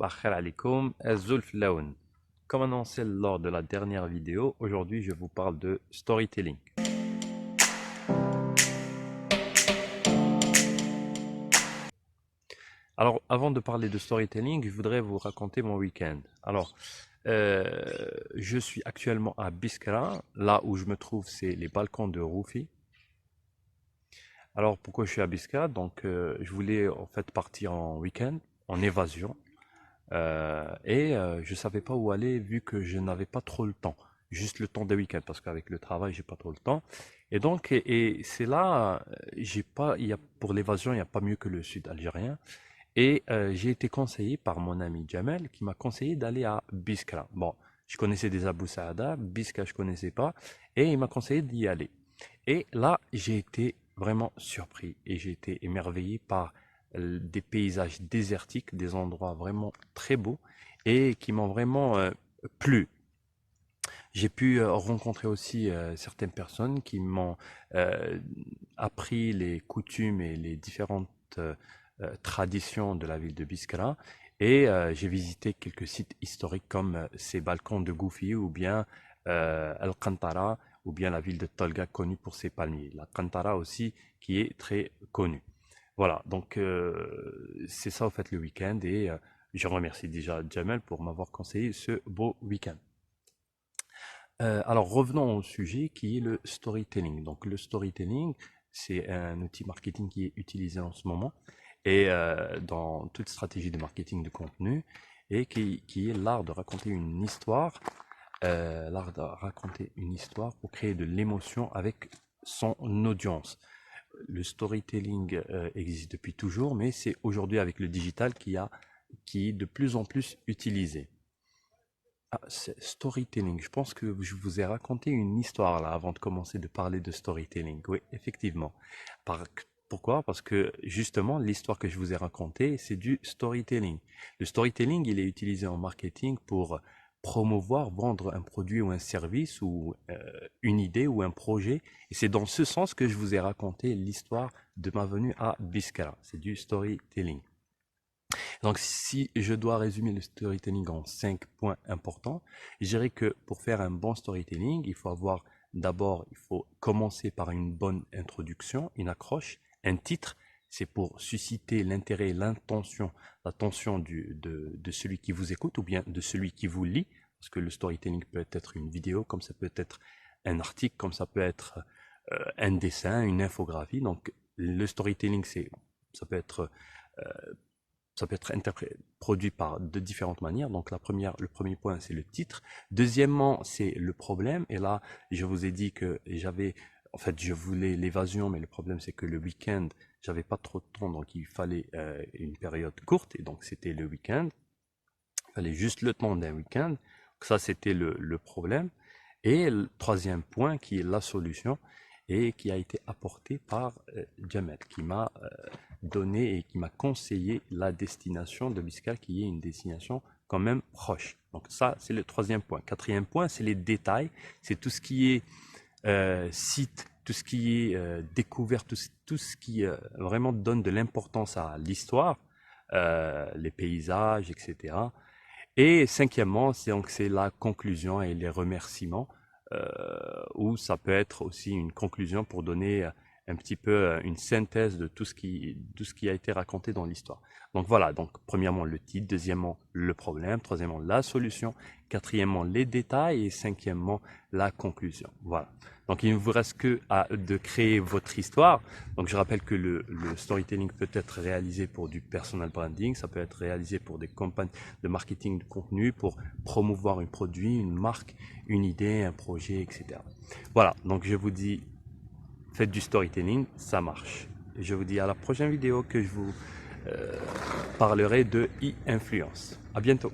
Wa khair alaikum, Zulf Laoun. Comme annoncé lors de la dernière vidéo, aujourd'hui je vous parle de storytelling. Alors, avant de parler de storytelling, je voudrais vous raconter mon week-end. Alors, je suis actuellement à Biskra, là où je me trouve, c'est les balcons de Roufi. Alors, pourquoi je suis à Biskra? Donc, je voulais en fait partir en week-end, en évasion. Je savais pas où aller vu que je n'avais pas trop le temps, juste le temps des week-ends parce qu'avec le travail j'ai pas trop le temps. Et donc c'est là j'ai pas il y a pour l'évasion il n'y a pas mieux que le sud algérien j'ai été conseillé par mon ami Jamel qui m'a conseillé d'aller à Biskra. Bon, je connaissais des Abou Saada, Biskra je connaissais pas et il m'a conseillé d'y aller. Et là, j'ai été vraiment surpris et j'ai été émerveillé par des paysages désertiques, des endroits vraiment très beaux et qui m'ont vraiment plu. J'ai pu rencontrer aussi certaines personnes qui m'ont euh, appris les coutumes et les différentes traditions de la ville de Biskra. J'ai visité quelques sites historiques comme ces balcons de Goufi ou bien Al-Qantara ou bien la ville de Tolga connue pour ses palmiers. La Qantara aussi qui est très connue. Voilà, donc c'est ça au fait le week-end je remercie déjà Jamel pour m'avoir conseillé ce beau week-end. Alors revenons au sujet qui est le storytelling. Donc le storytelling, c'est un outil marketing qui est utilisé en ce moment dans toute stratégie de marketing de contenu qui est l'art de raconter une histoire, pour créer de l'émotion avec son audience. Le storytelling existe depuis toujours, mais c'est aujourd'hui avec le digital qui est de plus en plus utilisé. Ah, c'est storytelling. Je pense que je vous ai raconté une histoire là avant de commencer de parler de storytelling. Oui, effectivement. Par- Pourquoi? Parce que justement, l'histoire que je vous ai racontée, c'est du storytelling. Le storytelling, il est utilisé en marketing pour promouvoir, vendre un produit ou un service ou une idée ou un projet. Et c'est dans ce sens que je vous ai raconté l'histoire de ma venue à Biskra. C'est du storytelling. Donc, si je dois résumer le storytelling en 5 points importants, je dirais que pour faire un bon storytelling, il faut commencer par une bonne introduction, une accroche, un titre. C'est pour susciter l'intérêt, l'attention de celui qui vous écoute ou bien de celui qui vous lit. Parce que le storytelling peut être une vidéo, comme ça peut être un article, comme ça peut être un dessin, une infographie. Donc, le storytelling, euh, ça peut être produit par de différentes manières. Donc le premier point, c'est le titre. Deuxièmement, c'est le problème. Et là, je vous ai dit que je voulais l'évasion, mais le problème, c'est que le week-end, j'avais pas trop de temps, donc il fallait une période courte. Et donc c'était le week-end. Il fallait juste le temps d'un week-end. Donc ça, c'était le problème. Et le troisième point, qui est la solution, et qui a été apporté par Jamel, qui m'a donné et qui m'a conseillé la destination de Biskra, qui est une destination quand même proche. Donc ça, c'est le troisième point. Quatrième point, c'est les détails. C'est tout ce qui est site, tout ce qui est découverte, tout ce qui vraiment donne de l'importance à l'histoire, les paysages, etc. Et cinquièmement, c'est la conclusion et les remerciements, ou ça peut être aussi une conclusion pour donner un petit peu une synthèse de tout ce qui a été raconté dans l'histoire. Donc voilà, donc premièrement le titre, deuxièmement le problème, troisièmement la solution, quatrièmement les détails et cinquièmement la conclusion. Voilà. Donc il ne vous reste que de créer votre histoire. Donc je rappelle que le storytelling peut être réalisé pour du personal branding, ça peut être réalisé pour des campagnes de marketing de contenu, pour promouvoir un produit, une marque, une idée, un projet, etc. Voilà, donc je vous dis, faites du storytelling, ça marche. Et je vous dis à la prochaine vidéo que je vous parlerai de e-influence. À bientôt.